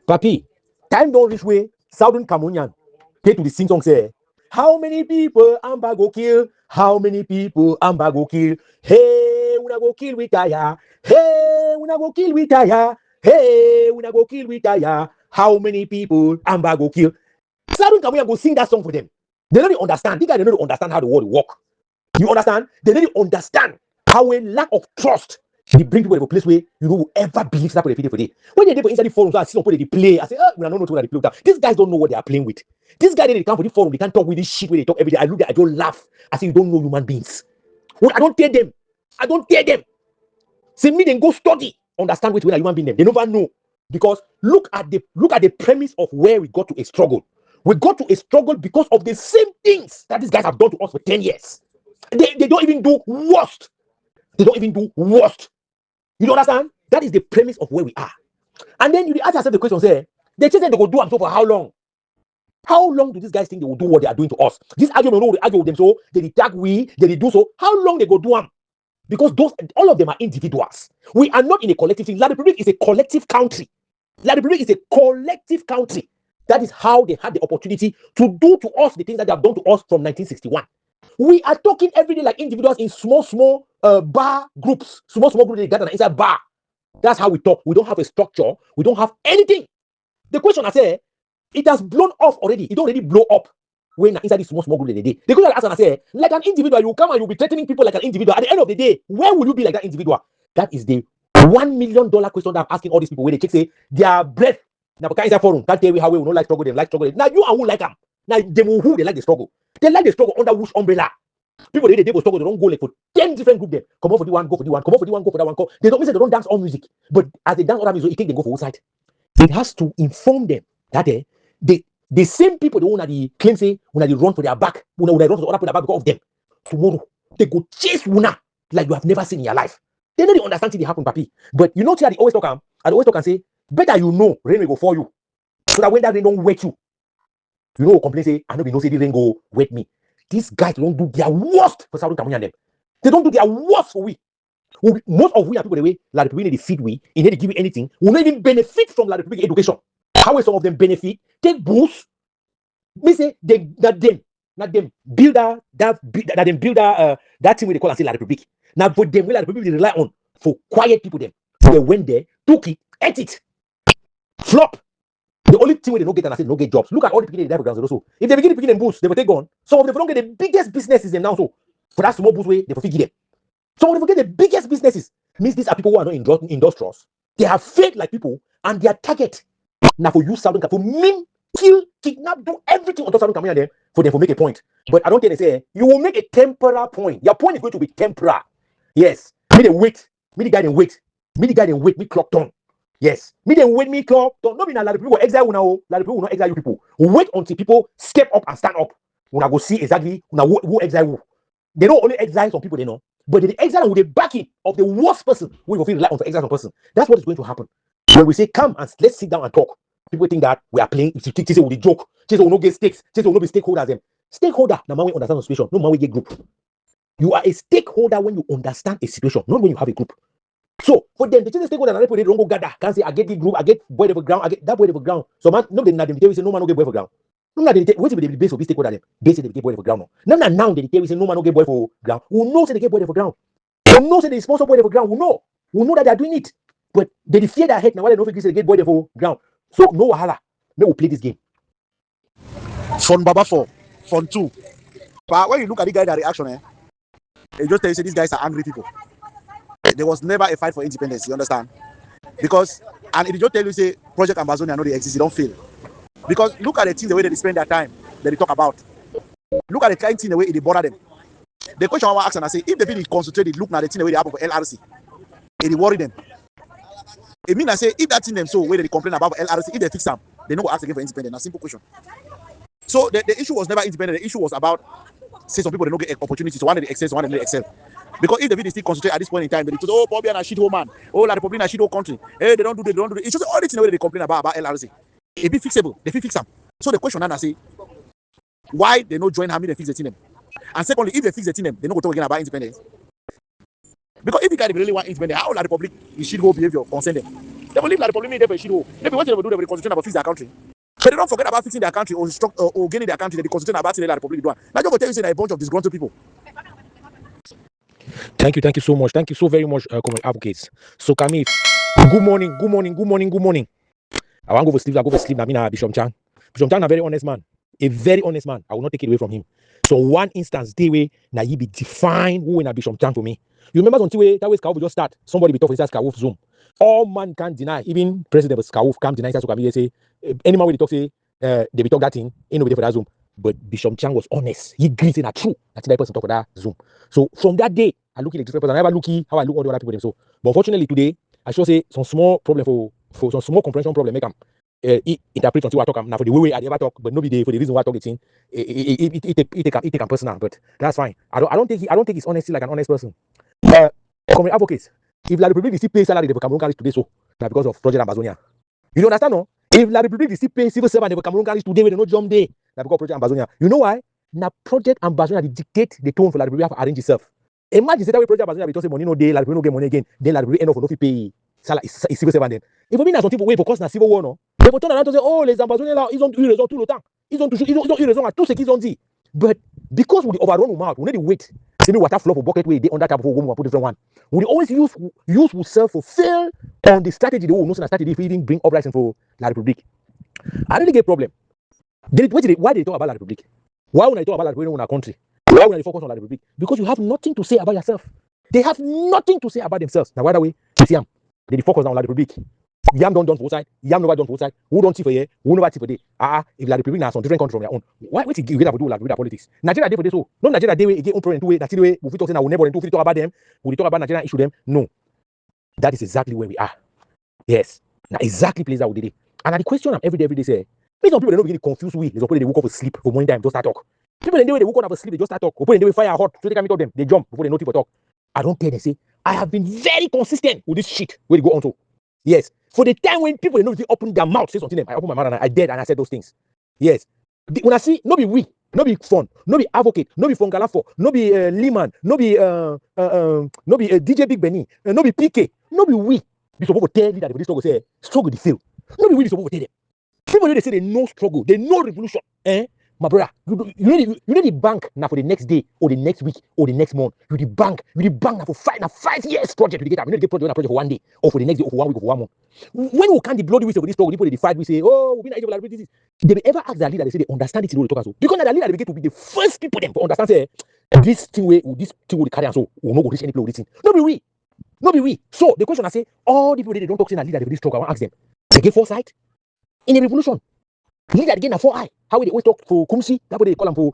Papi, time don't reach way, Southern Cameroonian, pay to the sing song say, how many people Amba go kill? How many people Amba go kill? Hey, we go kill with tire. Hey, we go kill with tire. Hey, we go kill with tire. How many people Amba go kill? Southern Cameroonian go sing that song for them. They don't understand. These guys don't understand how the world work. You understand? They don't understand how a lack of trust they bring people to a place where you don't ever believe that for the for day. When they inside the forum, so I see some people they play. I say, oh, we don't know what they play with. These guys don't know what they are playing with. These guys they come for the forum, they can't talk with this shit where they talk every day. I look at, I don't laugh. I say, you don't know human beings. Well, I don't tell them. I don't tell them. See me, then go study, understand what a human being them. They never know because look at the premise of where we got to a struggle. We got to a struggle because of the same things that these guys have done to us for 10 years. They don't even do worst. They don't even do worst. You understand? That is the premise of where we are. And then you ask yourself the question, say, they say they go do them so for how long? How long do these guys think they will do what they are doing to us? This argument, no, they argue with them, so they attack we, they do so. How long they go do them? Because all of them are individuals. We are not in a collective thing. La Republic is a collective country. La Republic is a collective country. That is how they had the opportunity to do to us the things that they have done to us from 1961. We are talking every day like individuals in small bar groups. Small groups they gather inside bar. That's how we talk. We don't have a structure. We don't have anything. The question I say, it has blown off already. It already blow up when inside this small group they did. The question I ask and I say, like an individual, you come and you'll be threatening people like an individual. At the end of the day, where will you be like that individual? That is the $1 million question that I'm asking all these people where they check say their breath. Now, because inside forum, can't tell me how we will not like struggle, they like struggle. Now, you and who like them? Now, them who they like the struggle. They like the struggle under which umbrella? People they go struggle, they don't go like for 10 different groups there. Come on for the one, go for the one, come on for the one, go for that one. They don't mean they don't dance all music. But as they dance other music, it take they go for one side. It has to inform them that the same people the one that they claim say when they run for their back, when they run for the other people back because of them. Tomorrow, they go chase Wuna like you have never seen in your life. They don't understand till it happen, papi. But you know, they always talk and say, better you know, rain will go for you. So that when that rain don't wet you, you know, complain say, I know they know say the rain go wet me. These guys don't do their worst for Southern Cameroon and them. They don't do their worst for we. Most of we are people the way La Republic need to feed we, in order to give you anything, will not even benefit from La Republic education. How will some of them benefit? Take boost. Me say they not them build that thing we they call and say La Republic. Now for them, La Republic they rely on for quiet people them. They went there, took it, ate it, flop. The only thing they don't get and I say no get jobs. Look at all the people in the grounds also. If they begin to pick them boosts, they will take on. Some of them don't get the biggest businesses them now. So for that small boost way, they will give them. Some of them get the biggest businesses. Means these are people who are not industrious. They have failed like people, and their target now for you Southern for mean, kill, kidnap, do everything on top Southern Cameroon for them to make a point. But I don't think they say you will make a temporary point. Your point is going to be temporary. Yes. Me they wait. Me the guy then wait. Me the guy then wait. Me clock down. Yes. Me then wait. Me clock down. No be na La Republic will exile now. La Republic will not exile you people. Wait until people step up and stand up. When I go see exactly who exile who. They don't only exile some people they know, but they exile with the backing of the worst person who will feel rely on for exile some person. That's what is going to happen. When we say come and let's sit down and talk, people think that we are playing. If you think this is with the joke, this will not get stakes, this will not be stakeholders. Them stakeholder, the man we understand the situation, no man we get group. You are a stakeholder when you understand a situation, not when you have a group. So for them, the stakeholder and people they don't go gather. Can't say I get the group, I get boy of ground, I get that boy of ground. So man, no, they not them. They say no man no get boy for ground. No man they what if they base of this stakeholder them? They say they get boy for ground. No, now they say no man no get boy for ground. Who knows they get boy for ground? Who knows they sponsor boy for ground? Who know that they are doing it? But they fear their head now. Why they don't think they get boy for ground? So no wahala. May we play this game. Fun Baba 4, Fun 2. But when you look at the guy, that reaction, it just tells you these guys are angry people. There was never a fight for independence, you understand? Because, and it just tells you, say, Project Ambazonia, know they exist, they don't fail. Because look at the things, the way they spend their time, that they talk about. Look at the kind of thing, the way they bother them. The question I want to ask and I say, if they really concentrated, look at the thing, the way they happen for LRC, it worry them. It means I say, if that thing them so, where they complain about LRC, if they fix them, they don't go ask again for independence. A simple question. So the issue was never independent. The issue was about, say, some people they don't get opportunities. So one they excel, so one they excel. Because if the video still concentrate at this point in time, they say, oh, Bobby and a shithole man. Oh, La Republic and a shithole country. Hey, they don't do it. It's just all the things they complain about LRC. It be fixable. They fix them. So the question now I say, why they not join Hamid and fix the team? And secondly, if they fix the team, they don't go talk again about independence. Because if the guy really want independence, how La Republic is shithole behavior concern them? They believe that the problem is there for a shit hole. Maybe what they will do, they will concentrate about fixing their country. But they don't forget about fixing their country or gaining their country. They concentrate about the Republic. Now, just tell you, say that a bunch of disgruntled people. Thank you so much. Thank you so very much, Comrade Advocates. Socamif, good morning. I want to go for sleep. I go for sleep. I mean, Bishop Chang. Bishop Chang is a very honest man. A very honest man. I will not take it away from him. So one instance, they way, now he be defined who in a Bishop Chang for me. You remember until that way Scout just start. Somebody be talk for this Scout Zoom. All man can't deny. Even President Scout can't deny. Socamif say, any man will talk say, they be talk that thing. Ain't nobody for that Zoom. But Bishop Chang was honest. He agrees in a true. That's that person talk for that Zoom. So from that day, I look at the different person. I never look how I look all the other people them. So, but unfortunately today, I should say some small problem for some small comprehension problem make them interpret until I talk now for the way I never talk, but nobody for the reason why I talk the thing. It take personal, but that's fine. I don't take his honesty like an honest person. Comrade Advocates, if La Republic still pay salary, the Cameroon carries today, so now because of Project Ambazonia. You understand, no? If La Republic still pay civil servant, the Cameroon carries today, we no jump day. Now because Project Ambazonia. You know why? Now Project Ambazonia dictate the tone for La Republic to arrange itself. Imagine that way Project Ambazonia because money no day, La Republic no get money again. Then La Republic end up for no pay salary civil servant. Then if we mean some people wait for cause na civil war, no, they will turn around to say, oh, les Ambazonians là, ils ont eu raison tout le temps. Ils ont eu raison à tout ce qu'ils ont dit. But because we overrun our mouth, we need to wait. See me water flow for bucket way they on that type of we put different one. We always use will self fulfill on the strategy. They will know strategy if we didn't bring uprising for La Republic. I really get a problem. Why they talk about La Republic? Why when I talk about La Republic in our country? Why when I focus on La Republic? Because you have nothing to say about yourself. They have nothing to say about themselves. Now, why that way? See, they focus on La Republic. Yam don't done for side. Yam nobody done for side. Who don't see for here? Who nobody see for there? If La Republic has some different country from their own, why you get to do like with their politics? Nigeria day for this so. No Nigeria day we get own problem two way. That's the way we talk our neighbor and we talk about them. We talk about Nigeria issue them. No, that is exactly where we are. Yes, now exactly place that we did it. And the question I'm every day say, maybe some people they don't begin confused with. There's some people they woke up asleep for morning time just start talk. People they woke up asleep they just start talk. People they fire hot so they can meet up them. They jump before they know people talk. I don't care. They say I have been very consistent with this shit where they go on to. Yes. For the time when people know they open their mouth, say something, I open my mouth and I did and I said those things. Yes. When I see, no be we, no be fun, no be advocate, no be Fongalafo, no be Liman, no be DJ Big Benny, no be PK, no be we. Be supposed to tell you that the struggle say struggle the fail. No be we supposed to tell them. People they say they know struggle, they know revolution. My brother, you need the bank now for the next day or the next week or the next month. You the bank now for 5 years project. You need to get project for 1 day or for the next day or for 1 week or for 1 month. When we can't the bloody with this struggle, people they fight, we say, oh, we not able to this. They ever ask their leader, they say they understand it in the talk so. Because the leader they get to be the first people them to understand say this thing will carry on so we will not go reach any place with this thing. No be we. So the question I say, all the people they don't talk to the leader they struggle, I want to ask them. They get foresight in a revolution. Leader again a 4 eye. How will they always talk for Kumsi? That way they call them for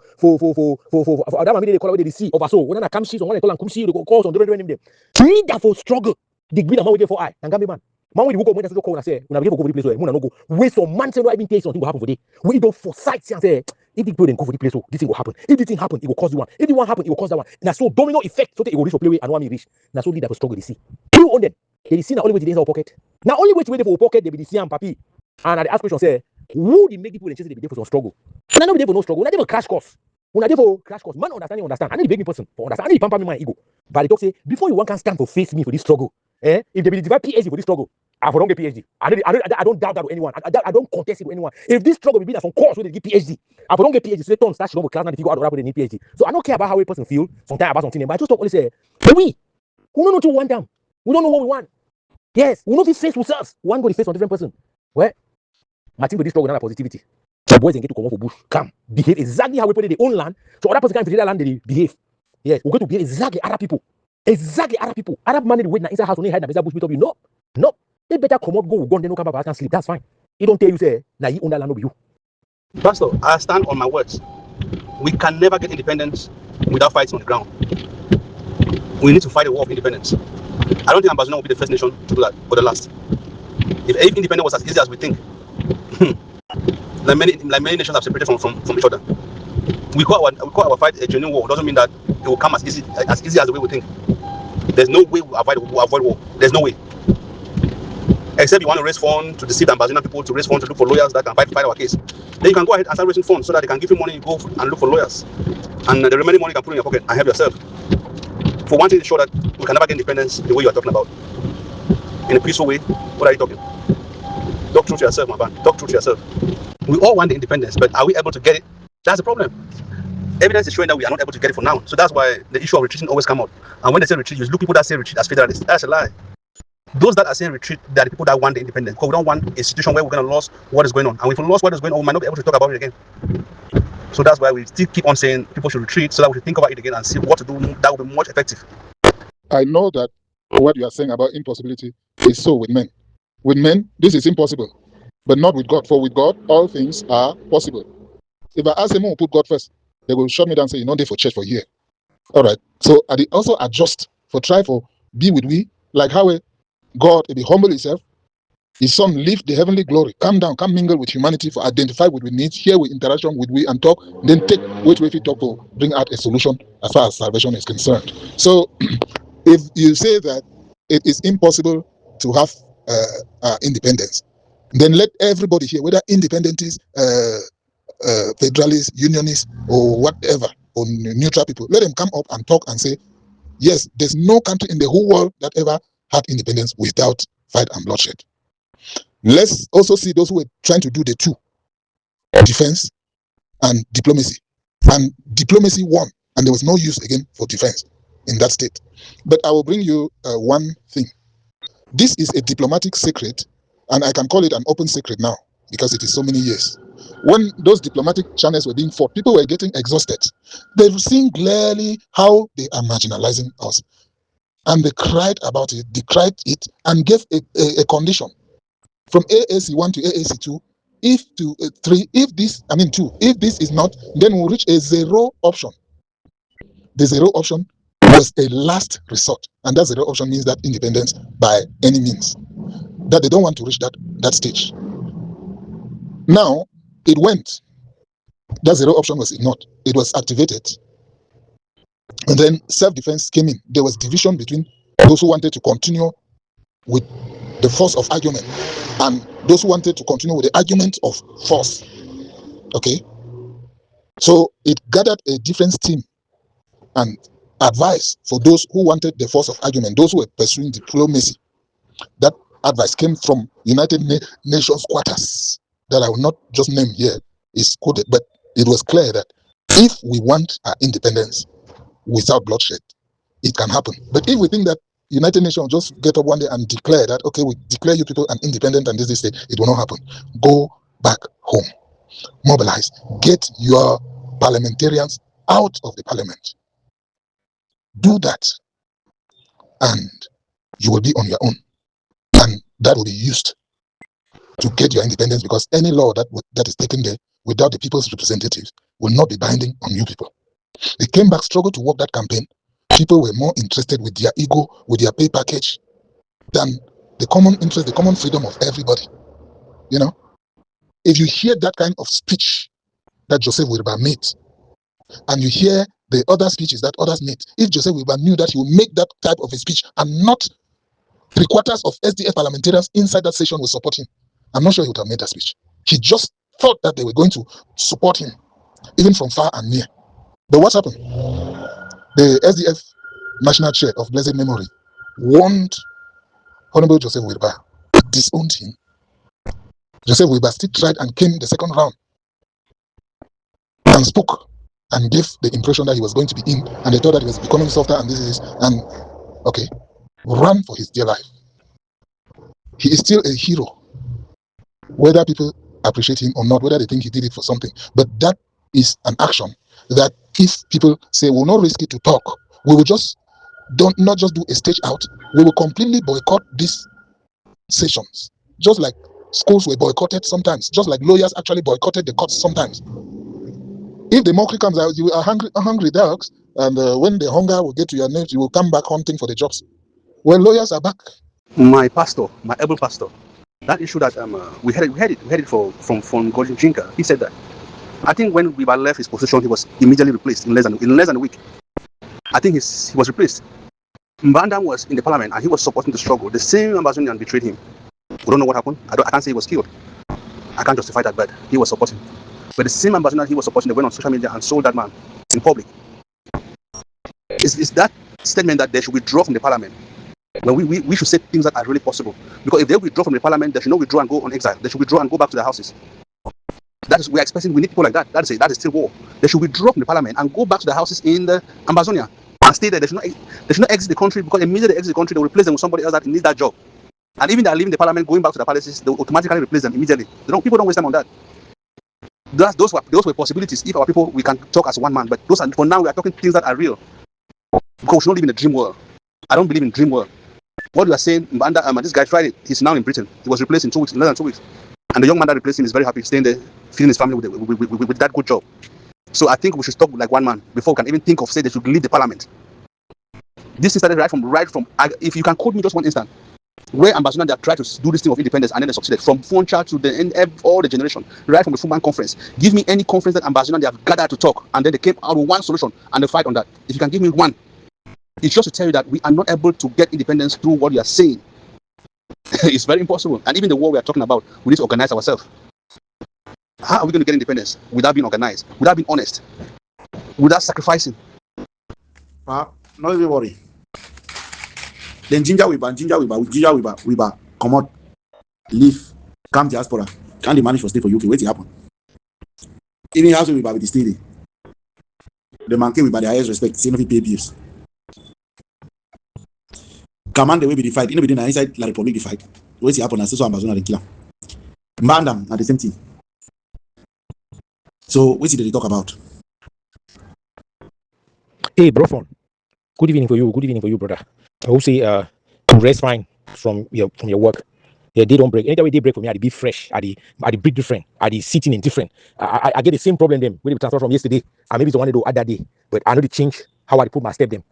that maybe they call them the sea over so. When I Kamsi, someone they call them Kumsi, they call some different name them. Leader for struggle. The green man with 4 eye. And Gambi man. Man with the book of when call and say, when I give go for the place where no go. Wait for months and even take something will happen for day. We don't foresight and say, if the people then go for the place, so this thing will happen. If this thing happen, it will cause the one. If the one happen, it will cause that one. Now so domino effect, so it will reach for play and one reach. Now so leader for struggle they see. You on them. They see now only way to the pocket. Now only way to wait for pocket they be the see and papi. And I ask question say. Who they make people in Chelsea they be there for some struggle? And I know they for no struggle. When I there for crash course. When I there for crash course, man understand you understand. I need to beg me person for understand. I need to pamper me my ego. But they talk say before you one can stand to face me for this struggle. If they be divide PhD for this struggle, I don't get PhD. I don't doubt that to anyone. I don't contest it with anyone. If this struggle be some course where they get PhD, I don't get PhD. So they don't start to class and figure out how they need PhD. So I don't care about how a person feel sometimes about something. But I just talk only say we don't know what we want them. We don't know what we want. Yes, we know this face ourselves. One go to face on different person. Well. I think with this struggle and positivity, the boys can get to come up for bush, come behave exactly how we put it in their own land. So other person can infiltrate that land, they behave. Yes, we're going to behave exactly Arab people. Exactly Arab people. Arab man, they wait inside house, only hide the bush, meet up you. No. They better come out, go, then no come back and sleep. That's fine. He don't tell you, say, now you own that land, no be you. Pastor, I stand on my words. We can never get independence without fighting on the ground. We need to fight a war of independence. I don't think Ambazonia will be the first nation to do that, or the last. If independence was as easy as we think, like many nations have separated from each other. We call our fight a genuine war. It doesn't mean that it will come as easy as the way we think. There's no way we avoid war. There's no way. Except you want to raise funds to deceive the Ambazonian people, to raise funds to look for lawyers that can fight our case. Then you can go ahead and start raising funds so that they can give you money, you go and look for lawyers. And the remaining money you can put in your pocket and help yourself. For one thing, it's sure that we can never get independence the way you are talking about. in a peaceful way. What are you talking? Talk true to yourself, my man. Talk true to yourself. We all want the independence, but are we able to get it? That's the problem. Evidence is showing that we are not able to get it for now. So that's why the issue of retreating always come up. And when they say retreat, you look people that say retreat as federalists. That's a lie. Those that are saying retreat, they are the people that want the independence. Because we don't want a situation where we're going to lose what is going on. And if we lose what is going on, we might not be able to talk about it again. So that's why we still keep on saying people should retreat so that we should think about it again and see what to do that will be much effective. I know that what you are saying about impossibility is so with men. With men, this is impossible, but not with God. For with God, all things are possible. If I ask them to put God first, they will shut me down and say, you're not there for church for a year. All right. So I also adjust for try for be with we, like how God will be humble himself. His son live the heavenly glory. Come down, come mingle with humanity for identify with we needs, here with interaction with we and talk, then take which way we talk to bring out a solution as far as salvation is concerned. So if you say that it is impossible to have independence, then let everybody here, whether independentists, federalists, unionists, or whatever, or neutral people, let them come up and talk and say, yes, there's no country in the whole world that ever had independence without fight and bloodshed. Let's also see those who were trying to do the two, defense and diplomacy. And diplomacy won, and there was no use again for defense in that state. But I will bring you one thing. This is a diplomatic secret, and I can call it an open secret now because it is so many years. When those diplomatic channels were being fought, people were getting exhausted. They've seen clearly how they are marginalizing us. And they cried about it, decried it, and gave a condition. From AAC1 to AAC2, if to 3, if this, 2, if this is not, then we'll reach a zero option. The zero option was a last resort, and that zero option means that independence by any means. That they don't want to reach that stage. Now, it went. That zero option was ignored. It was activated. And then self-defense came in. There was division between those who wanted to continue with the force of argument and those who wanted to continue with the argument of force. Okay? So it gathered a different team and advice for those who wanted the force of argument, those who were pursuing diplomacy. That advice came from United Nations quarters that I will not just name here, is quoted, but it was clear that if we want our independence without bloodshed, it can happen. But if we think that United Nations just get up one day and declare that, okay, we declare you people an independent and this day, it will not happen. Go back home, mobilize, get your parliamentarians out of the parliament. Do that, and you will be on your own. And that will be used to get your independence, because any law that is taken there without the people's representatives will not be binding on you people. They came back, struggled to work that campaign. People were more interested with their ego, with their pay package, than the common interest, the common freedom of everybody. You know, if you hear that kind of speech that Joseph Wilbur made, and you hear the other speeches that others made, if Joseph Wilbur knew that he would make that type of a speech and not 3/4 of SDF parliamentarians inside that session will support him, I'm not sure he would have made that speech. He just thought that they were going to support him, even from far and near. But what's happened? The SDF National Chair of blessed memory warned Honorable Joseph Wilbur, disowned him. Joseph Wilbur still tried and came the second round and spoke and gave the impression that he was going to be in, and they thought that he was becoming softer and this is, and okay, ran for his dear life. He is still a hero, whether people appreciate him or not, whether they think he did it for something. But that is an action that if people say we'll not risk it to talk, we will just not just do a stage out, we will completely boycott these sessions, just like schools were boycotted sometimes, just like lawyers actually boycotted the courts sometimes. If the mockery comes out, you are hungry dogs, and when the hunger will get to your nerves, you will come back hunting for the jobs. Well, lawyers are back. My pastor, my able pastor, that issue that we had it from Gordon Jinka. He said that I think when Weber left his position, he was immediately replaced in less than a week. I think he was replaced. Mbandam was in the parliament and he was supporting the struggle. The same Ambazonian betrayed him. We don't know what happened. I can't say he was killed. I can't justify that, but he was supporting. But the same Ambazonian he was supporting, they went on social media and sold that man in public. It's that statement that they should withdraw from the parliament When we should say things that are really possible. Because if they withdraw from the parliament, they should not withdraw and go on exile. They should withdraw and go back to their houses. That is, we're expecting, we need people like that. That is still war. They should withdraw from the parliament and go back to their houses in the Ambazonia and stay there. They should not exit the country, because immediately they exit the country, they will replace them with somebody else that needs that job. And even they are leaving the parliament, going back to the palaces, they will automatically replace them immediately. People don't waste time on that. Those were possibilities. If our people, we can talk as one man, but for now we are talking things that are real. Because we should not live in a dream world. I don't believe in dream world. What you are saying, this guy tried it. He's now in Britain. He was replaced in 2 weeks, in less than 2 weeks. And the young man that replaced him is very happy, staying there, feeding his family with that good job. So I think we should talk like one man before we can even think of saying they should leave the parliament. This started right from. If you can quote me just one instant, where Ambazonians they have tried to do this thing of independence and then they succeeded, from Foncha to the end, all the generation, right from the Fuman conference. Give me any conference that Ambazonians they have gathered to talk, and then they came out with one solution and they fight on that. If you can give me one, it's just to tell you that we are not able to get independence through what you are saying. It's very impossible. And even the war we are talking about, we need to organize ourselves. How are we going to get independence without being organized, without being honest, without sacrificing? Not even worry. Then ginger we come out, leave, come diaspora. Can they manage for stay for UK? Wait, it happen. Even house we with the stay. The man came with the highest respect, say no pay bills. Command the way be the fight. You know, within inside La Republic the fight. Wait, it happen. And so Ambazonia the killer. Mbandam are the same thing. So what did they talk about? Hey, bro, phone. Good evening for you. Good evening for you, brother. I will say, rest fine from your work. Yeah, they don't break. Anytime they break for me, I be fresh. I break different. I sitting in different. I get the same problem them when they transfer from yesterday. And maybe it's the one they do other day. But I know they change how I put my step them.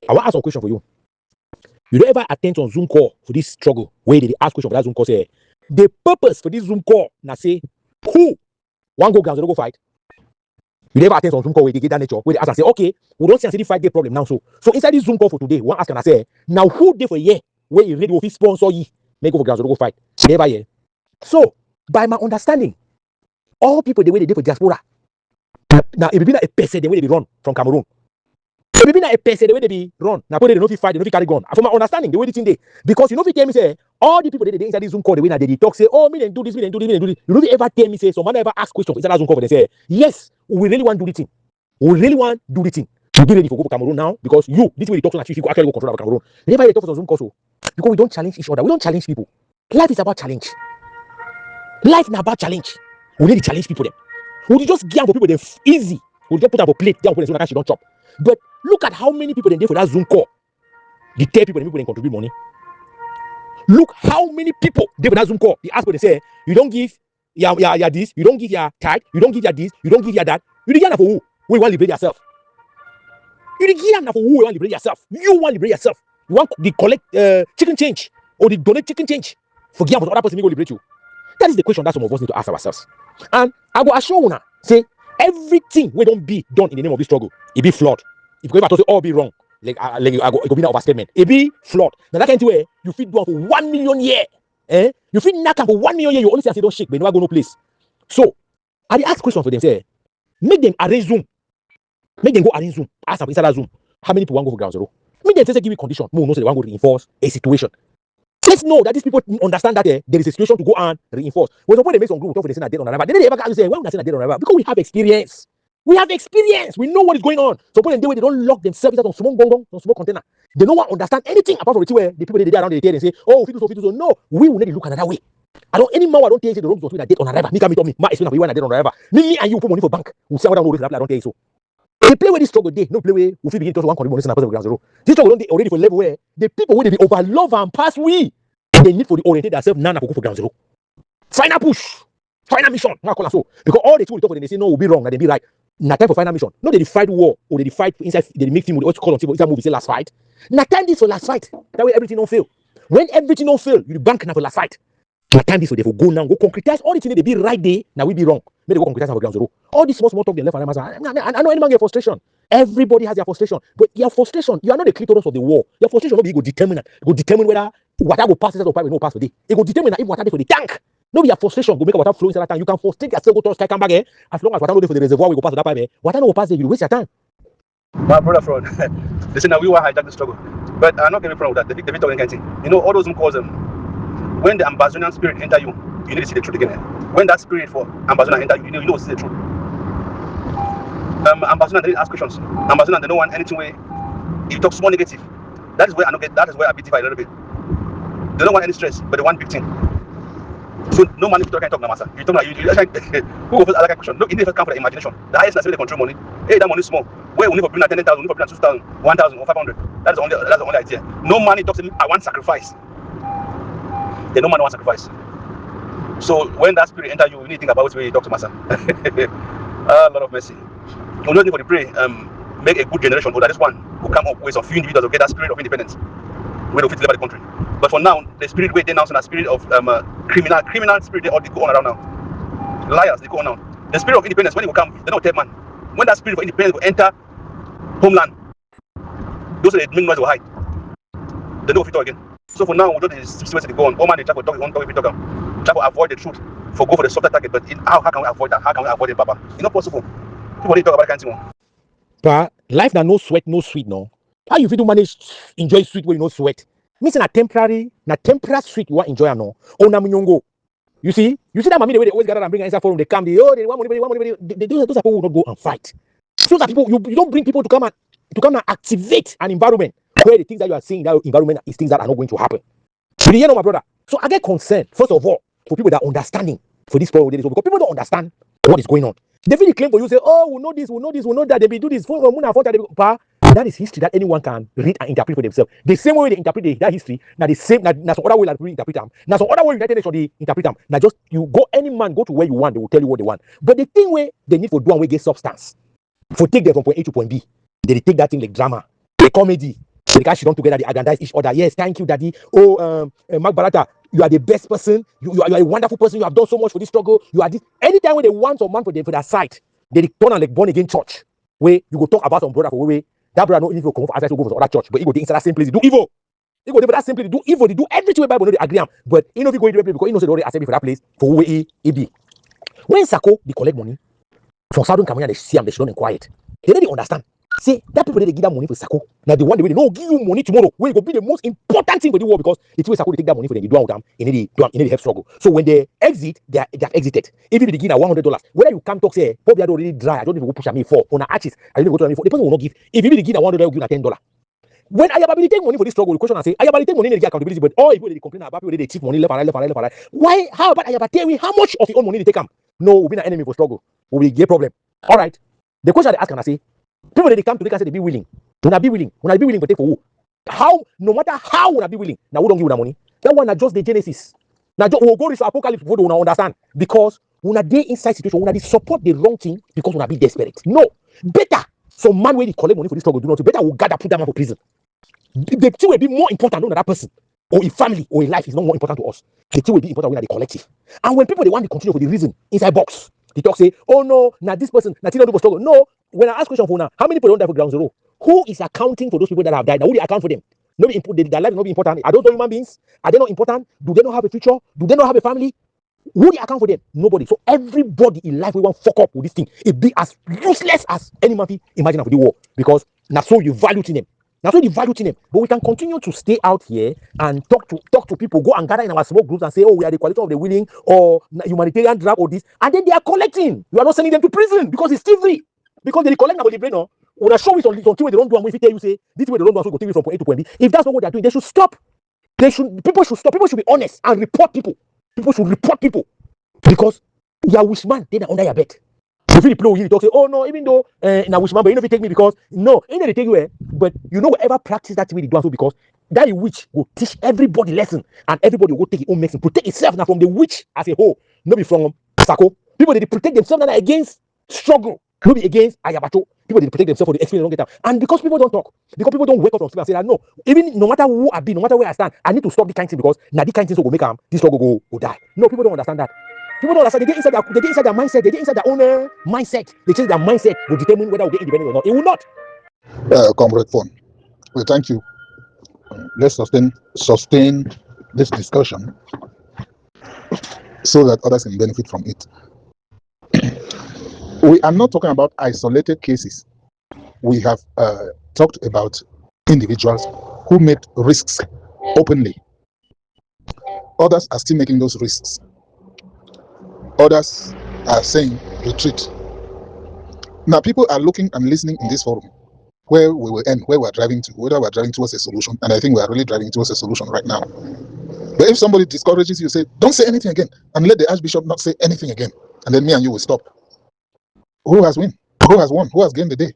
I want to ask a question for you. You don't ever attend on Zoom call for this struggle where they ask question for that Zoom call. Say the purpose for this Zoom call now say who one go ground, go fight. You never attend on Zoom call where they get that nature where they ask and say, okay, we don't see a fight day problem now. So inside this Zoom call for today, one ask and I say, now who day for a year where you ready with sponsor ye make go for ground, go fight. Never year. So by my understanding, all people the way they did for diaspora. Now it be like a person the way they be run from Cameroon. It be like a person the way they be run. Now they don't fight, they don't carry gun. From my understanding, the way the thing they, because you know if you tell me say all the people they inside this Zoom call the way that they talk say, oh me then do this, me then do this, me then do this. You don't ever tell me say someone ever ask questions inside that Zoom call they say yes. We really want to do the thing. We really want to do the thing. We be ready for go to Cameroon now because you, this way you talk to you go actually go control of Cameroon. Never they talk for Zoom call so because we don't challenge each other. We don't challenge people. Life is about challenge. Life is about challenge. We need to challenge people them. We just give for people them easy. We just put up a plate down for them so that she don't chop. But look at how many people they for that Zoom call. The 10 people they contribute money. Look how many people they for that Zoom call. They ask what they say. You don't give. Yeah, this, you don't give your tithe, you don't give your this, you don't give your that. You give for who? You want to liberate yourself. You give for who? You want to liberate yourself. You want to liberate yourself. You want to collect chicken change or the donate chicken change. Forgive what other person will liberate you. That is the question that some of us need to ask ourselves. And I go assure you now, say everything we don't be done in the name of this struggle, it be flawed. If you ever say all be wrong, like it go be an overstatement. It be flawed. Now that kind of way you fit do for 1 million year. You feel knock for 1 million years, you only say don't shake, but never go no place. So, I ask question for them, say, make them arrange Zoom. Make them go arrange Zoom. Ask them inside that Zoom. How many people want to go for ground zero? Make them say give me condition. No, no, say they want to reinforce a situation. Let's know that these people understand that there is a situation to go and reinforce. When they make some group talk for the saying dead on arrival, they never can say, why would I say dead on arrival? Because we have experience. We have experience. We know what is going on. So when they don't lock themselves on small gong, on small container. They don't want to understand anything apart from the where the people they around the tell and say, oh, fit so. No, we will need to look another way. I don't anymore. I don't tell you the road was dead on arrival. Me come me. My explain for you when I dead on arrival. Me and you put money for bank. We say what I know. I don't tell you so. They play with this struggle. They no play with. We begin to one money in ground zero. This struggle don't already for level where the people where they be over love and pass we. They need for the orientate themselves now to go for ground zero. Final push. Final mission. So because all the two talk when they say no will be wrong and they be right. Not time for final mission. Not they fight war or they fight inside. They make team with what you call on people inside movie say last fight. Not time this for last fight. That way everything don't fail. When everything don't fail, you bank now for last fight. Not time this so they go now go concretize all the things they be right there. Now we be wrong. Maybe they go concretize for ground zero. All these small talk they left and right. I know any man get frustration. Everybody has their frustration, but your frustration you are not the clitoris of the war. Your frustration will be go determine whether water will pass inside or pipe will not pass today. It will determine if water dey for the tank. No be your frustration go make water flow inside that tank. You can frustrate yourself go to sky come back as long as water no dey for the reservoir we go pass to that pipe water no will pass there you waste your time. My brother fraud. Listen, now we want to hijack the struggle. But I'm not getting problem with that. The talking kind thing. You know, all those who cause them. When the Ambazonian spirit enter you, you need to see the truth again. When that spirit for Ambazonia enter you, you know to see the truth. Ambazonian, they ask questions. Ambazonian, they don't want anything where you talk small negative. That is where I don't get. That is where I be divided a little bit. They don't want any stress, but they want big thing. So no man can talk no matter. You talk like you like who goes ask a question. Look, it never come from the imagination. The highest they control money. Hey, that money is small. Where we never bring 10,000, we never bring 2,000, 1,000 or 500. That's the only idea. No money talks to me. I want sacrifice. They no man want sacrifice. So when that spirit enter you, you need to think about where you talk to Massa. A lot of mercy. We don't need for the pray. Make a good generation. Or that this one will come up with some few individuals to get that spirit of independence. We don't fit to live the country. But for now, the spirit way they now that spirit of criminal spirit they all go on around now. Liars they go on now. The spirit of independence when it will come, they don't tell man. When that spirit of independence will enter homeland, those are the main noise will hide. They don't fit talk again. So for now, we don't see where they go on. All man they try to talk, try to avoid the truth. For go for the softer target. But how can we avoid that? How can we avoid it, Papa? It's not possible. People need to talk about that kind of thing. But life na no sweat, no sweet, no. How you fit to manage enjoy sweet when you no sweat? Means na temporary sweet you want enjoy no. Oh na munyongo. You see that mommy the way they always gather and bring answer forum, they come, they want money, those people will not go and fight. So that people you don't bring people to come and activate an environment where the things that you are saying in that environment is things that are not going to happen. You hear, my brother? So I get concerned, first of all, for people that are understanding for this problem, because people don't understand what is going on. They feel the claim for you, say, oh, we know this, we know that, they be do this, that is history that anyone can read and interpret for themselves. The same way they interpret that history, now the same, now some other way that we interpret them. Now some other way United Nations they interpret them. Now just, you go, any man, go to where you want, they will tell you what they want. But the thing where they need for do and we get substance, for take them from point A to point B, they take that thing like drama, the comedy, they can sit together, they aggrandize each other. Yes, thank you, Daddy. Oh, Mark Barata, you are the best person. You are a wonderful person. You have done so much for this struggle. You are this. Anytime when they want some man for their side, they turn on like born again church where you go talk about some brother for way that brother no need to come for outside to go for other church, but he go inside that same place, do evil. He go there for that same place, do evil. They do everything where Bible know they agree on, but he know if he go into the place because he knows they already accept me for that place for where he be. When Sako they collect money from Southern Cameroon, they see them, they should not quiet. They don't understand. Say that people they give that money for Sako. Now the one way they no give you money tomorrow, where it will be the most important thing for the world because it's where Sako they take that money for them, they do out them in the health struggle. So when they exit, they have exited. If you begin at $100, whether you come talk say, probably I don't really dry, I don't even go push at me for on artist, I don't even go to me for the person will not give. If you begin at $100, you give at $10. When Ayababili take money for this struggle, the question I say, Ayababili take money in the accountability, but all people they complain about people they take money left and right. Why? How about Ayababili? How much of your own money they take them? No, we'll be an enemy for struggle. We'll be a problem. All right. The question they ask and I say, people they come to make us say they be willing. When I be willing to take for who? How? No matter how when I be willing. Now we don't give you the money. That one are just the genesis. Now we'll go to apocalypse for you understand because when a day inside situation, when they support the wrong thing because when I be desperate. No, better some man where they collect money for this struggle do not. Better will gather put that man for prison. The thing will be more important than that person or a family or a life is not more important to us. The thing will be important when the collective. And when people they want to continue for the reason inside box, they talk say, oh no, now this person, now do for struggle. No, when I ask question for now, how many people don't die for ground zero? Who is accounting for those people that have died? Now who they account for them? Nobody their life is not be important. Are those human beings? Are they not important? Do they not have a future? Do they not have a family? Who they account for them? Nobody. So everybody in life we want fuck up with this thing. It be as useless as any man imagine for the war because now so you value in them. Now so the value in them. But we can continue to stay out here and talk to people, go and gather in our small groups and say, oh, we are the quality of the willing or humanitarian drug or this, and then they are collecting. You are not sending them to prison because it's still free. Because they collect about the brain, no. When I show it on way they don't do, and if you tell you say this way they don't do, so go take it from point A to point B. If that's not what they are doing, they should stop. People should stop. People should be honest and report people. People should report people because your wishman they are under your bed. You feel the play you talk say, oh no, even though now wishman, but you know if you take me because no, ain't they take you but you know whoever practice that way they do so because that witch will teach everybody lesson and everybody will take his own medicine, protect itself now from the witch as a whole, not be from Sako. People they protect themselves now against struggle. Will be against Ayabato. People they protect themselves for the experience don't get out. And because people don't talk, because people don't wake up from sleep and say that no, even no matter who I be, no matter where I stand, I need to stop this kind of thing because now this kind of thing will make this struggle go die. No, people don't understand that. People don't understand. They get inside their mindset. They get inside their own mindset. They change their mindset will determine whether we get independent or not. It will not. Comrade Phone. Well, thank you. Let's sustain this discussion so that others can benefit from it. We are not talking about isolated cases. We have talked about individuals who made risks openly. Others are still making those risks. Others are saying retreat. Now people are looking and listening in this forum where we will end, where we're driving to, whether we're driving towards a solution, and I think we are really driving towards a solution right now. But if somebody discourages you, say, don't say anything again, and let the Archbishop not say anything again, and then me and you will stop. Who has won? Who has won? Who has gained the day?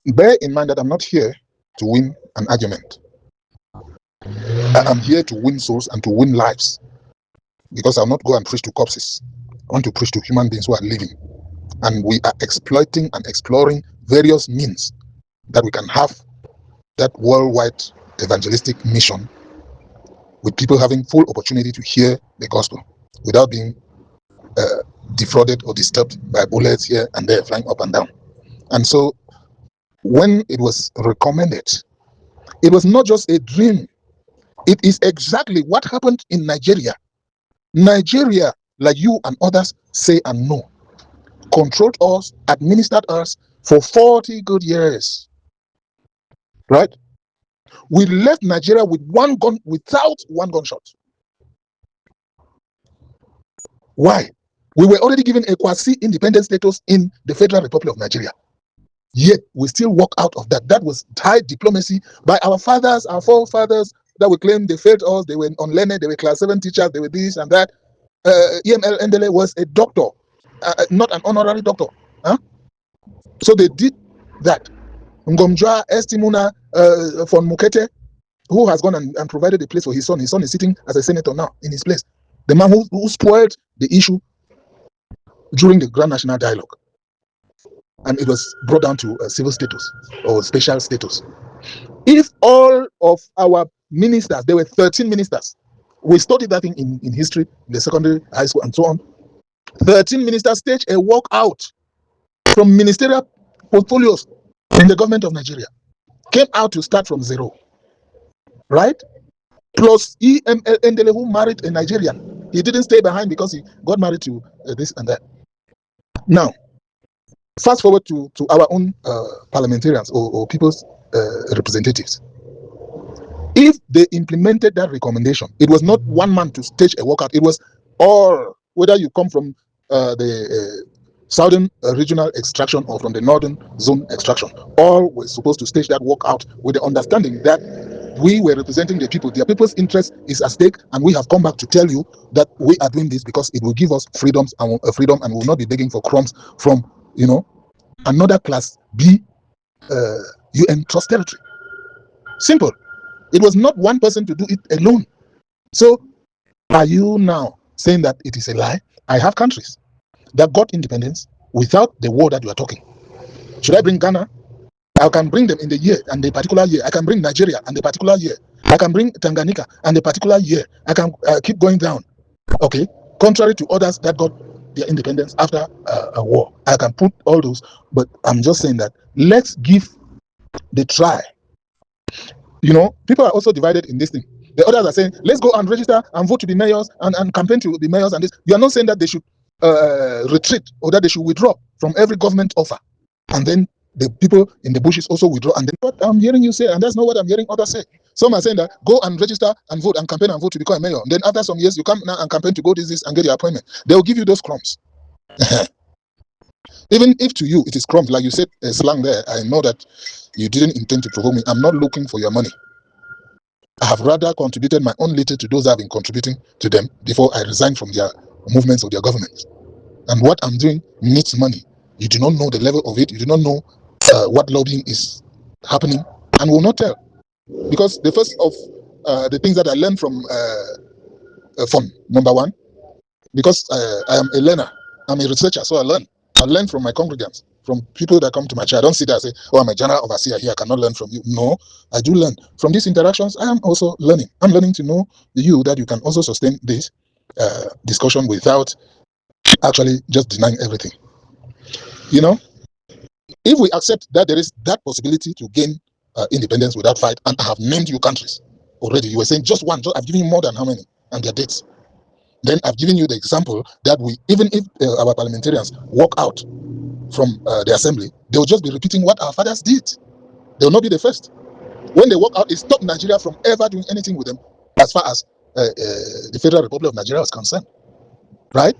Bear in mind that I'm not here to win an argument. I'm here to win souls and to win lives, because I'll not go and preach to corpses. I want to preach to human beings who are living. And we are exploiting and exploring various means that we can have that worldwide evangelistic mission with people having full opportunity to hear the gospel without being defrauded or disturbed by bullets here and there flying up and down. And so when it was recommended, it was not just a dream. It is exactly what happened in Nigeria. Nigeria, like you and others say and know, controlled us, administered us for 40 good years. Right? We left Nigeria with one gun, without one gunshot. Why? We were already given a quasi-independent status in the Federal Republic of Nigeria. Yet we still walk out of that. That was high diplomacy by our fathers, our forefathers, that we claim they failed us, they were unlearned, they were class 7 teachers, they were this and that. EML Endele was a doctor, not an honorary doctor. Huh? So they did that. Ngomjwa Estimuna von Mukete, who has gone and provided a place for his son. His son is sitting as a senator now in his place. The man who spoiled the issue during the Grand National Dialogue. And it was brought down to civil status or special status. If all of our ministers, there were 13 ministers, we studied that thing in history, in the secondary, high school, and so on. 13 ministers staged a walkout from ministerial portfolios in the government of Nigeria. Came out to start from zero. Right? Plus EML Endele, who married a Nigerian. He didn't stay behind because he got married to this and that. Now, fast forward to our own parliamentarians or people's representatives. If they implemented that recommendation, it was not one man to stage a walkout. It was all, whether you come from the southern regional extraction or from the northern zone extraction, all were supposed to stage that walkout with the understanding that we were representing the people. Their people's interest is at stake, and we have come back to tell you that we are doing this because it will give us freedom, and we will not be begging for crumbs from, another class B UN trust territory. Simple. It was not one person to do it alone. So are you now saying that it is a lie? I have countries that got independence without the war that you are talking. Should I bring Ghana? I can bring them in the year and the particular year. I can bring Nigeria and the particular year. I can bring Tanganyika and the particular year. I can keep going down. Okay. Contrary to others that got their independence after a war. I can put all those, but I'm just saying that let's give the try. People are also divided in this thing. The others are saying, let's go and register and vote to be mayors and campaign to be mayors and this. You are not saying that they should retreat or that they should withdraw from every government offer. And then the people in the bushes also withdraw. And then what I'm hearing you say, and that's not what I'm hearing others say. Some are saying that go and register and vote and campaign and vote to become a mayor. And then after some years, you come now and campaign to go this and get your appointment. They will give you those crumbs. Even if to you it is crumbs, like you said, slang there, I know that you didn't intend to provoke me. I'm not looking for your money. I have rather contributed my own little to those that have been contributing to them before I resigned from their movements or their governments. And what I'm doing needs money. You do not know the level of it. You do not know what lobbying is happening, and will not tell. Because the first of the things that I learned from fun, number one, because I am a learner, I'm a researcher, so I learn from my congregants, from people that come to my church. I don't sit there and say, oh, I'm a general overseer here, I cannot learn from you. No, I do learn. From these interactions, I am also learning. I'm learning to know you, that you can also sustain this discussion without actually just denying everything. If we accept that there is that possibility to gain independence without fight, and I have named you countries already, you were saying just one, I've given you more than how many, and their dates. Then I've given you the example that even if our parliamentarians walk out from the assembly, they will just be repeating what our fathers did. They will not be the first. When they walk out, it stopped Nigeria from ever doing anything with them as far as the Federal Republic of Nigeria is concerned. Right?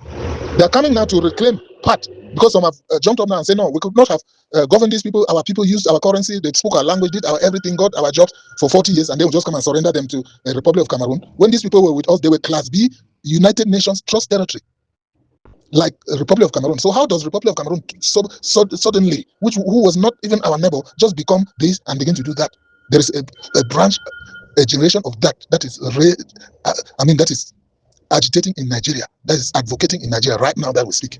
They are coming now to reclaim part because some have jumped up now and said, no, we could not have governed these people. Our people used our currency, they spoke our language, did our everything, got our jobs for 40 years, and they will just come and surrender them to the Republic of Cameroon. When these people were with us, they were Class B, United Nations Trust Territory, like Republic of Cameroon. So how does Republic of Cameroon suddenly, who was not even our neighbor, just become this and begin to do that? There is a branch, a generation of that is that is agitating in Nigeria, that is advocating in Nigeria right now that we speak.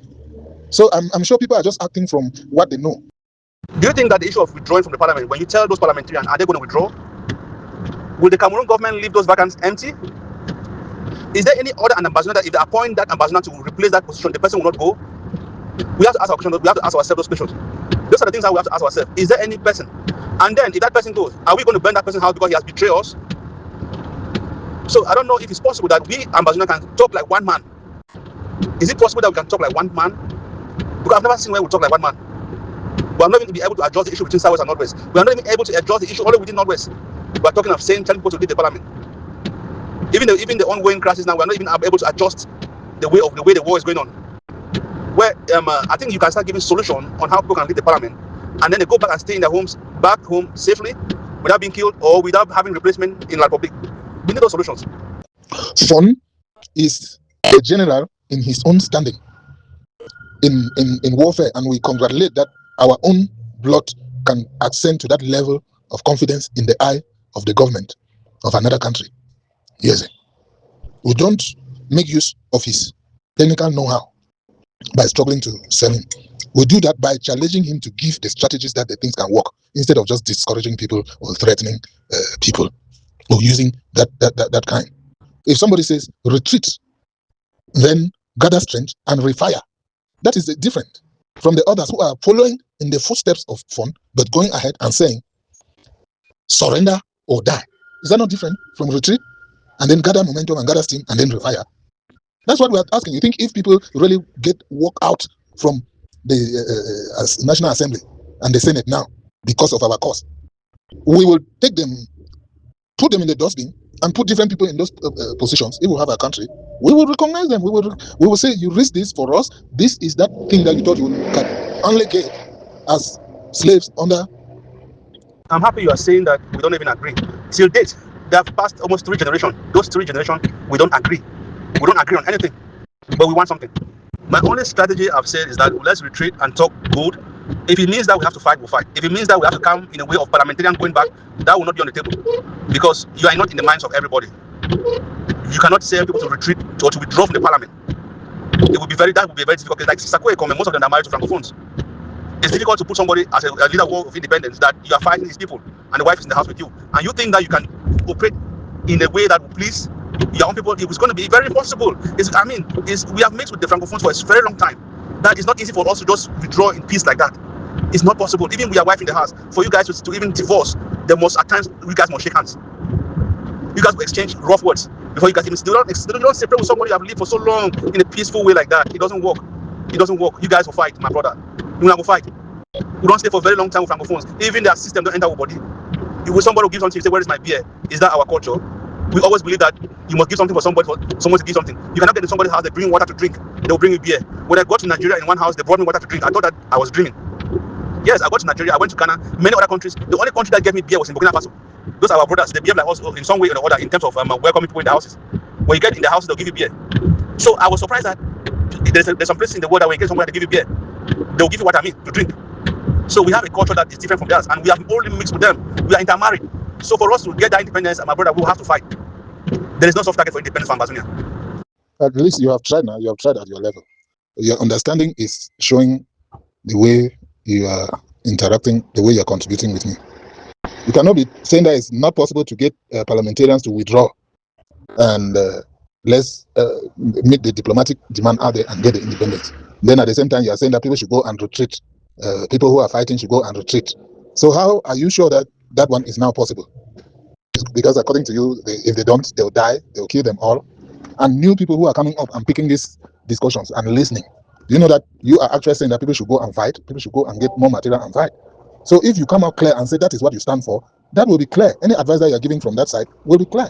So I'm sure people are just acting from what they know. Do you think that the issue of withdrawing from the parliament, when you tell those parliamentarians, are they going to withdraw? Will the Cameroon government leave those vacancies empty? Is there any other ambassador that if they appoint that ambassador to replace that position, the person will not go? We have to ask our questions. We have to ask ourselves those questions. Those are the things that we have to ask ourselves. Is there any person? And then if that person goes, are we going to burn that person's house because he has betrayed us? So I don't know if it's possible that we Ambazonia can talk like one man. Is it possible that we can talk like one man? Because I've never seen where we talk like one man. We are not even be able to address the issue between Southwest and Northwest. We are not even able to address the issue only within Northwest. We are talking of telling people to leave the parliament. Even the ongoing crisis now, we are not even able to adjust the way the war is going on. Where I think you can start giving solution on how people can leave the parliament, and then they go back and stay in their homes, back home safely, without being killed or without having replacement in La Republic. We need those solutions. Fon is a general in his own standing in warfare, and we congratulate that our own blood can ascend to that level of confidence in the eye of the government of another country. Yes, we don't make use of his technical know-how by struggling to sell him. We do that by challenging him to give the strategies that the things can work, instead of just discouraging people or threatening people or using that kind. If somebody says retreat, then gather strength and refire. That is different from the others who are following in the footsteps of Fon, but going ahead and saying surrender or die. Is that not different from retreat and then gather momentum and gather steam and then refire? That's what we are asking. You think if people really walk out from the National Assembly and the Senate now because of our cause, we will take them, put them in the dustbin and put different people in those positions? If we have a country, we will recognize them. We will say, you risk this for us. This is that thing that you thought you could only get as slaves under. I'm happy you are saying that we don't even agree. Till date, they have passed almost 3 generations. Those 3 generations, we don't agree. We don't agree on anything, but we want something. My only strategy I've said is that let's retreat and talk good. If it means that we have to fight, we'll fight. If it means that we have to come in a way of parliamentarian going back, that will not be on the table, because you are not in the minds of everybody. You cannot say people to retreat or to withdraw from the parliament. That would be very difficult. Like Sakwe Kome, most of them are married to francophones. It's difficult to put somebody as a leader of independence that you are fighting his people and the wife is in the house with you, and you think that you can operate in a way that will please your own people. It's going to be very impossible. We have mixed with the francophones for a very long time. That is not easy for us to just withdraw in peace like that. It's not possible. Even with your wife in the house, for you guys to even divorce, at times you guys must shake hands. You guys will exchange rough words before you guys even don't separate with somebody you have lived for so long in a peaceful way like that. It doesn't work. It doesn't work. You guys will fight, my brother. You will fight. We don't stay for a very long time with francophones. Even their system don't enter our body. If somebody will give something, you say, where is my beer? Is that our culture? We always believe that you must give something for somebody, for someone to give something. You cannot get in somebody's house, they bring water to drink, they will bring you beer. When I got to Nigeria in one house, they brought me water to drink. I thought that I was dreaming. Yes, I got to Nigeria, I went to Ghana, many other countries. The only country that gave me beer was in Burkina Faso. Those are our brothers. They behave like us in some way or other in terms of welcoming people in the houses. When you get in the houses, they'll give you beer. So I was surprised that there's some places in the world that when you get somewhere to give you beer, they'll give you what I mean to drink. So we have a culture that is different from theirs, and we have only mixed with them. We are intermarried. So for us to get that independence, my brother, we will have to fight. There is no soft target for independence for Ambazonia. At least you have tried now. You have tried at your level. Your understanding is showing the way you are interacting, the way you are contributing with me. You cannot be saying that it's not possible to get parliamentarians to withdraw and let's make the diplomatic demand out there and get the independence. Then at the same time, you are saying that people should go and retreat. People who are fighting should go and retreat. So how are you sure that that one is now possible? Because according to you, if they don't, they'll die, they'll kill them all. And new people who are coming up and picking these discussions and listening, do you know that you are actually saying that people should go and fight, people should go and get more material and fight? So if you come out clear and say that is what you stand for, that will be clear. Any advice that you are giving from that side will be clear,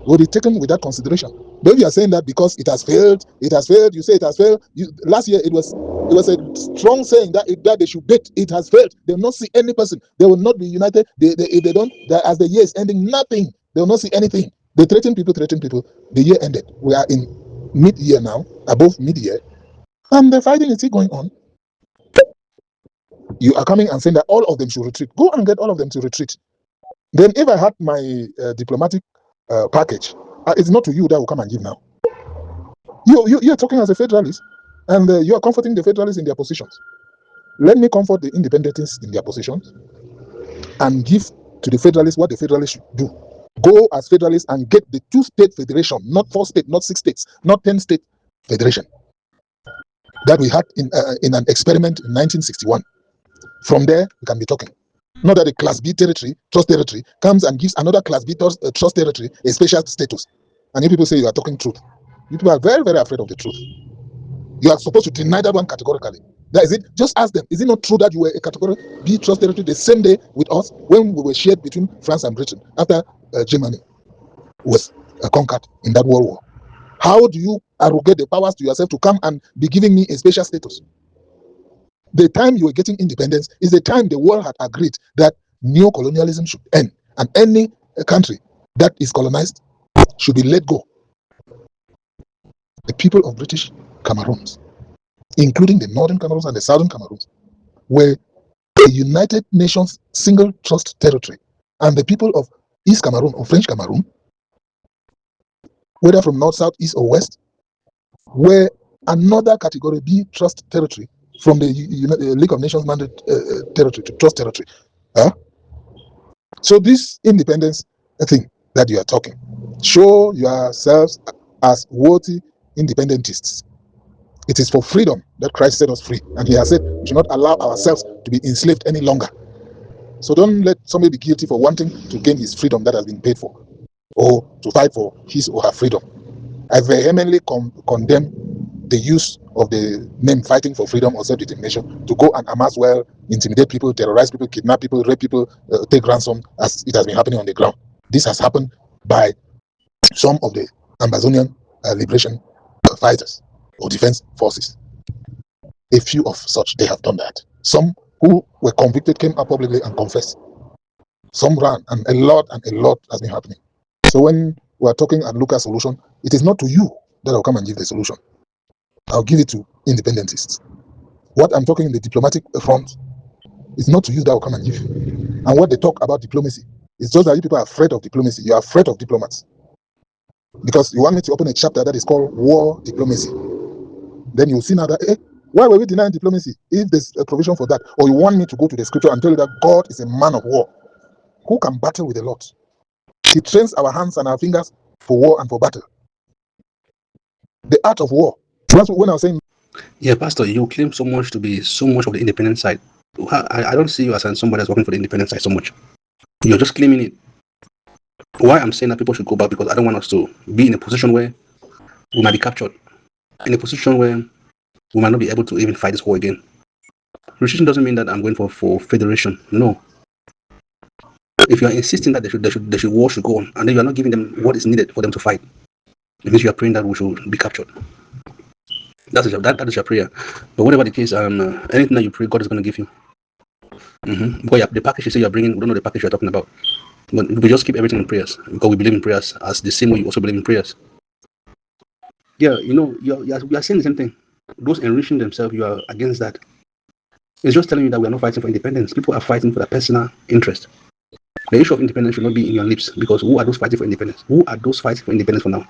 will be taken with that consideration. But if you are saying that because it has failed, you say it has failed. Last year it was a strong saying that they should bet it has failed. They will not see any person. They will not be united. If they don't, as the year is ending, nothing. They will not see anything. They threaten people. The year ended. We are in mid-year now, above mid-year, and the fighting is still going on. You are coming and saying that all of them should retreat. Go and get all of them to retreat. Then if I had my diplomatic package, it's not to you that will come and give now. You're talking as a federalist, and you are comforting the federalists in their positions. Let me comfort the independentists in their positions and give to the federalists what the federalists should do. Go as federalists and get the 2-state federation, not 4 states, not 6 states, not 10-state federation that we had in an experiment in 1961. From there, we can be talking. Not that a Class B territory, trust territory, comes and gives another Class B trust territory a special status. And you people say you are talking truth. You people are very, very afraid of the truth. You are supposed to deny that one categorically. That is it. Just ask them, is it not true that you were a category B trust territory the same day with us when we were shared between France and Britain after Germany was conquered in that World War? How do you arrogate the powers to yourself to come and be giving me a special status? The time you were getting independence is the time the world had agreed that neo-colonialism should end, and any country that is colonized should be let go. The people of British Cameroons, including the Northern Cameroons and the Southern Cameroons, were a United Nations single trust territory, and the people of East Cameroon or French Cameroon, whether from north, south, east, or west, were another category B trust territory from the League of Nations mandate territory to trust territory. So this independence thing that you are talking, show yourselves as worthy independentists. It is for freedom that Christ set us free, and he has said we should not allow ourselves to be enslaved any longer. So don't let somebody be guilty for wanting to gain his freedom that has been paid for, or to fight for his or her freedom. I vehemently condemn the use of the name fighting for freedom or self-determination to go and amass wealth, intimidate people, terrorize people, kidnap people, rape people, take ransom, as it has been happening on the ground. This has happened by some of the Ambazonian liberation fighters or defense forces. A few of such, they have done that. Some who were convicted came up publicly and confessed. Some ran, and a lot has been happening. So when we are talking and look at solution, it is not to you that I'll come and give the solution. I'll give it to independentists. What I'm talking in the diplomatic front is not to you that will come and give. And what they talk about diplomacy, it's just that you people are afraid of diplomacy. You are afraid of diplomats. Because you want me to open a chapter that is called war diplomacy. Then you'll see now that, why were we denying diplomacy if there's a provision for that? Or you want me to go to the scripture and tell you that God is a man of war who can battle with a lot. He trains our hands and our fingers for war and for battle. The art of war. That's when I was saying. Yeah, Pastor, you claim so much to be so much of the independent side. I don't see you as somebody that's working for the independent side so much. You're just claiming it. Why I'm saying that people should go back, because I don't want us to be in a position where we might be captured, in a position where we might not be able to even fight this war again. Retreating doesn't mean that I'm going for federation. No. If you are insisting that the war should go on, and then you are not giving them what is needed for them to fight, it means you are praying that we should be captured. That is your prayer. But whatever the case, anything that you pray, God is going to give you. Because the package you say you're bringing, we don't know the package you're talking about. But we just keep everything in prayers, because we believe in prayers as the same way you also believe in prayers. Yeah, you know, you are saying the same thing. Those enriching themselves, you are against that. It's just telling you that we are not fighting for independence. People are fighting for their personal interest. The issue of independence should not be in your lips, because who are those fighting for independence? Who are those fighting for independence for now?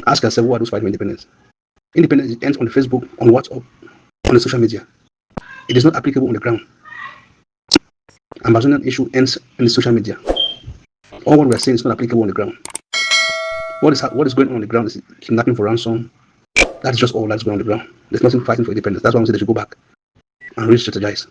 Ask yourself, who are those fighting for independence? Independence ends on the Facebook, on WhatsApp, on the social media. It is not applicable on the ground. Ambazonian issue ends in the social media. All what we are saying is not applicable on the ground. What is going on the ground is kidnapping for ransom. That is just all that's going on the ground. There's nothing fighting for independence. That's why I'm saying they should go back and re-strategize.